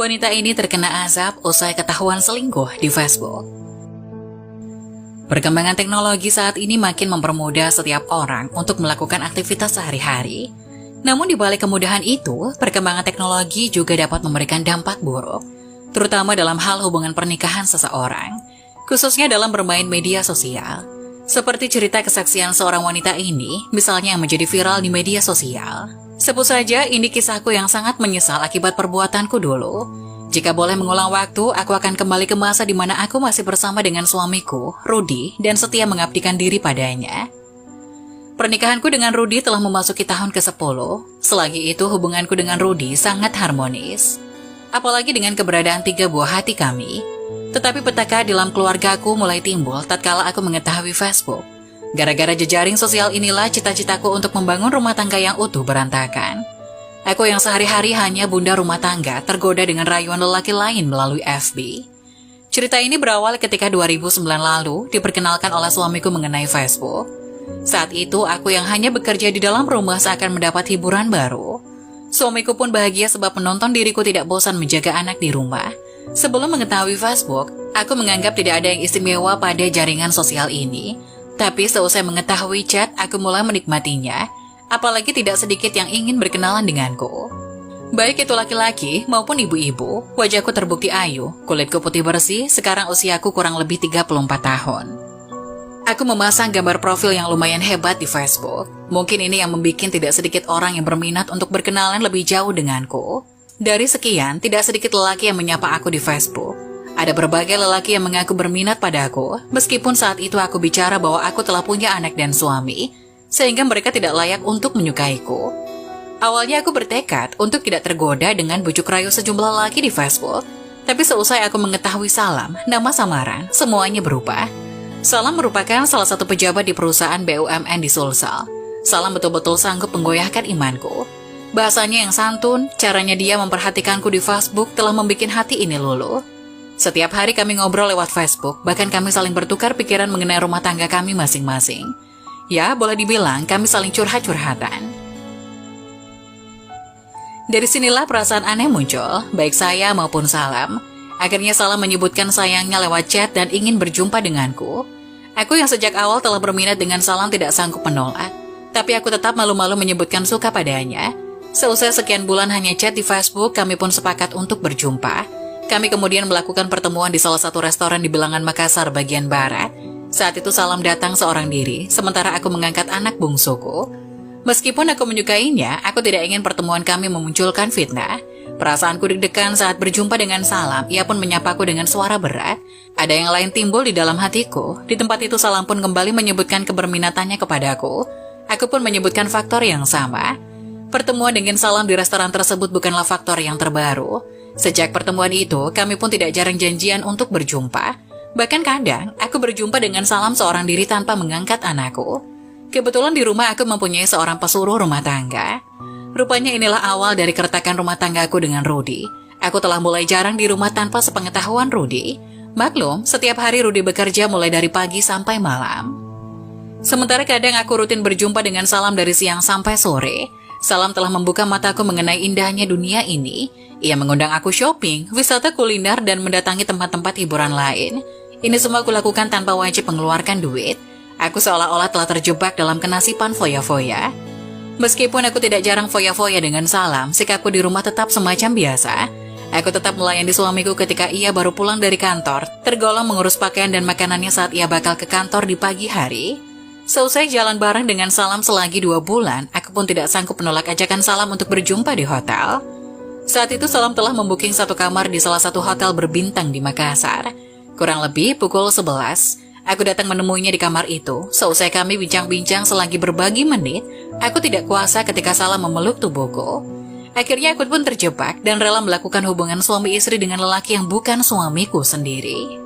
Wanita ini terkena azab usai ketahuan selingkuh di Facebook. Perkembangan teknologi saat ini makin mempermudah setiap orang untuk melakukan aktivitas sehari-hari. Namun di balik kemudahan itu, perkembangan teknologi juga dapat memberikan dampak buruk, terutama dalam hal hubungan pernikahan seseorang, khususnya dalam bermain media sosial. Seperti cerita kesaksian seorang wanita ini, misalnya yang menjadi viral di media sosial. Sebut saja ini kisahku yang sangat menyesal akibat perbuatanku dulu. Jika boleh mengulang waktu, aku akan kembali ke masa di mana aku masih bersama dengan suamiku, Rudy, dan setia mengabdikan diri padanya. Pernikahanku dengan Rudy telah memasuki tahun ke-10. Selagi itu hubunganku dengan Rudy sangat harmonis. Apalagi dengan keberadaan 3 buah hati kami. Tetapi petaka dalam keluargaku mulai timbul tatkala aku mengetahui Facebook. Gara-gara jejaring sosial inilah cita-citaku untuk membangun rumah tangga yang utuh berantakan. Aku yang sehari-hari hanya bunda rumah tangga tergoda dengan rayuan lelaki lain melalui FB. Cerita ini berawal ketika 2009 lalu diperkenalkan oleh suamiku mengenai Facebook. Saat itu aku yang hanya bekerja di dalam rumah seakan mendapat hiburan baru. Suamiku pun bahagia sebab menonton diriku tidak bosan menjaga anak di rumah. Sebelum mengetahui Facebook, aku menganggap tidak ada yang istimewa pada jaringan sosial ini. Tapi seusai mengetahui chat, aku mulai menikmatinya, apalagi tidak sedikit yang ingin berkenalan denganku. Baik itu laki-laki maupun ibu-ibu, wajahku terbukti ayu, kulitku putih bersih, sekarang usiaku kurang lebih 34 tahun. Aku memasang gambar profil yang lumayan hebat di Facebook. Mungkin ini yang membuat tidak sedikit orang yang berminat untuk berkenalan lebih jauh denganku. Dari sekian, tidak sedikit lelaki yang menyapa aku di Facebook. Ada berbagai lelaki yang mengaku berminat padaku, meskipun saat itu aku bicara bahwa aku telah punya anak dan suami, sehingga mereka tidak layak untuk menyukaiku. Awalnya aku bertekad untuk tidak tergoda dengan bujuk rayu sejumlah lelaki di Facebook, tapi seusai aku mengetahui Salam, nama samaran, semuanya berubah. Salam merupakan salah satu pejabat di perusahaan BUMN di Sulsel. Salam betul-betul sanggup menggoyahkan imanku. Bahasanya yang santun, caranya dia memperhatikanku di Facebook telah membuat hati ini luluh. Setiap hari kami ngobrol lewat Facebook, bahkan kami saling bertukar pikiran mengenai rumah tangga kami masing-masing. Ya, boleh dibilang kami saling curhat-curhatan. Dari sinilah perasaan aneh muncul, baik saya maupun Salam. Akhirnya Salam menyebutkan sayangnya lewat chat dan ingin berjumpa denganku. Aku yang sejak awal telah berminat dengan Salam tidak sanggup menolak, tapi aku tetap malu-malu menyebutkan suka padanya. Seusai sekian bulan hanya chat di Facebook, kami pun sepakat untuk berjumpa. Kami kemudian melakukan pertemuan di salah satu restoran di Bilangan Makassar bagian barat. Saat itu Salam datang seorang diri, sementara aku mengangkat anak bungsuku. Meskipun aku menyukainya, aku tidak ingin pertemuan kami memunculkan fitnah. Perasaanku deg-degan saat berjumpa dengan Salam, ia pun menyapaku dengan suara berat. Ada yang lain timbul di dalam hatiku. Di tempat itu Salam pun kembali menyebutkan keberminatannya kepadaku. Aku pun menyebutkan faktor yang sama. Pertemuan dengan Salam di restoran tersebut bukanlah faktor yang terbaru. Sejak pertemuan itu, kami pun tidak jarang janjian untuk berjumpa. Bahkan kadang, aku berjumpa dengan Salam seorang diri tanpa mengangkat anakku. Kebetulan di rumah aku mempunyai seorang pesuruh rumah tangga. Rupanya inilah awal dari keretakan rumah tanggaku dengan Rudy. Aku telah mulai jarang di rumah tanpa sepengetahuan Rudy. Maklum, setiap hari Rudy bekerja mulai dari pagi sampai malam. Sementara kadang aku rutin berjumpa dengan Salam dari siang sampai sore. Salam telah membuka mataku mengenai indahnya dunia ini. Ia mengundang aku shopping, wisata kuliner, dan mendatangi tempat-tempat hiburan lain. Ini semua aku lakukan tanpa wajib mengeluarkan duit. Aku seolah-olah telah terjebak dalam kenasipan foya-foya. Meskipun aku tidak jarang foya-foya dengan Salam, sikapku di rumah tetap semacam biasa. Aku tetap melayani suamiku ketika ia baru pulang dari kantor, tergolong mengurus pakaian dan makanannya saat ia bakal ke kantor di pagi hari. Seusai jalan bareng dengan Salam selagi 2 bulan, aku pun tidak sanggup menolak ajakan Salam untuk berjumpa di hotel. Saat itu Salam telah membuking satu kamar di salah satu hotel berbintang di Makassar. Kurang lebih pukul 11, aku datang menemuinya di kamar itu. Seusai kami bincang-bincang selagi berbagi menit, aku tidak kuasa ketika Salam memeluk tubuhku. Akhirnya aku pun terjebak dan rela melakukan hubungan suami istri dengan lelaki yang bukan suamiku sendiri.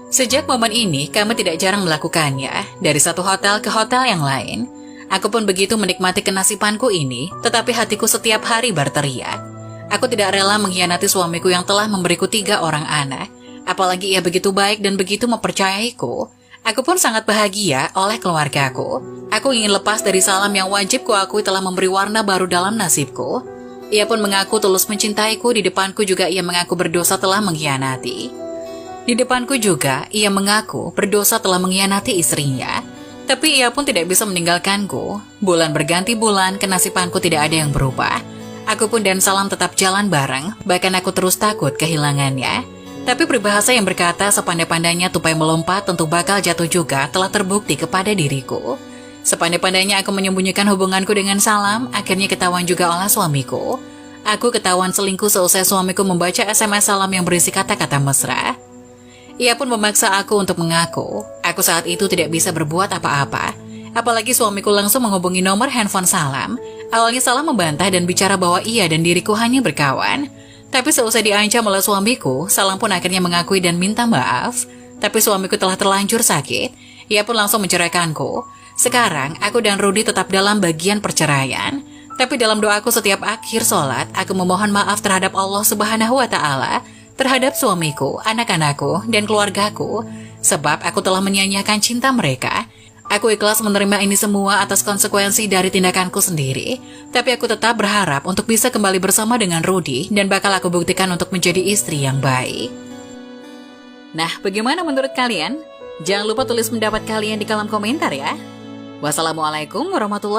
Sejak momen ini, kami tidak jarang melakukannya, dari satu hotel ke hotel yang lain. Aku pun begitu menikmati kenasipanku ini, tetapi hatiku setiap hari berteriak. Aku tidak rela mengkhianati suamiku yang telah memberiku 3 orang anak. Apalagi ia begitu baik dan begitu mempercayaiku. Aku pun sangat bahagia oleh keluargaku. Aku ingin lepas dari Salam yang wajib kuakui telah memberi warna baru dalam nasibku. Ia pun mengaku tulus mencintaiku, di depanku juga ia mengaku berdosa telah mengkhianati. Di depanku juga ia mengaku berdosa telah mengkhianati istrinya. Tapi ia pun tidak bisa meninggalkanku. Bulan berganti bulan, kenasibanku tidak ada yang berubah. Aku pun dan Salam tetap jalan bareng, bahkan aku terus takut kehilangannya. Tapi peribahasa yang berkata sepandai-pandainya tupai melompat tentu bakal jatuh juga telah terbukti kepada diriku. Sepandai-pandainya aku menyembunyikan hubunganku dengan Salam, akhirnya ketahuan juga oleh suamiku. Aku ketahuan selingkuh seusai suamiku membaca SMS Salam yang berisi kata-kata mesra. Ia pun memaksa aku untuk mengaku. Aku saat itu tidak bisa berbuat apa-apa. Apalagi suamiku langsung menghubungi nomor handphone Salam. Awalnya Salam membantah dan bicara bahwa ia dan diriku hanya berkawan. Tapi seusai diancam oleh suamiku, Salam pun akhirnya mengakui dan minta maaf. Tapi suamiku telah terlanjur sakit. Ia pun langsung menceraikanku. Sekarang, aku dan Rudy tetap dalam bagian perceraian. Tapi dalam doaku setiap akhir sholat, aku memohon maaf terhadap Allah Subhanahu wa Ta'ala, terhadap suamiku, anak-anakku, dan keluargaku. Sebab aku telah menyia-nyiakan cinta mereka. Aku ikhlas menerima ini semua atas konsekuensi dari tindakanku sendiri. Tapi aku tetap berharap untuk bisa kembali bersama dengan Rudy dan bakal aku buktikan untuk menjadi istri yang baik. Nah, bagaimana menurut kalian? Jangan lupa tulis pendapat kalian di kolom komentar ya. Wassalamualaikum warahmatullahi wabarakatuh.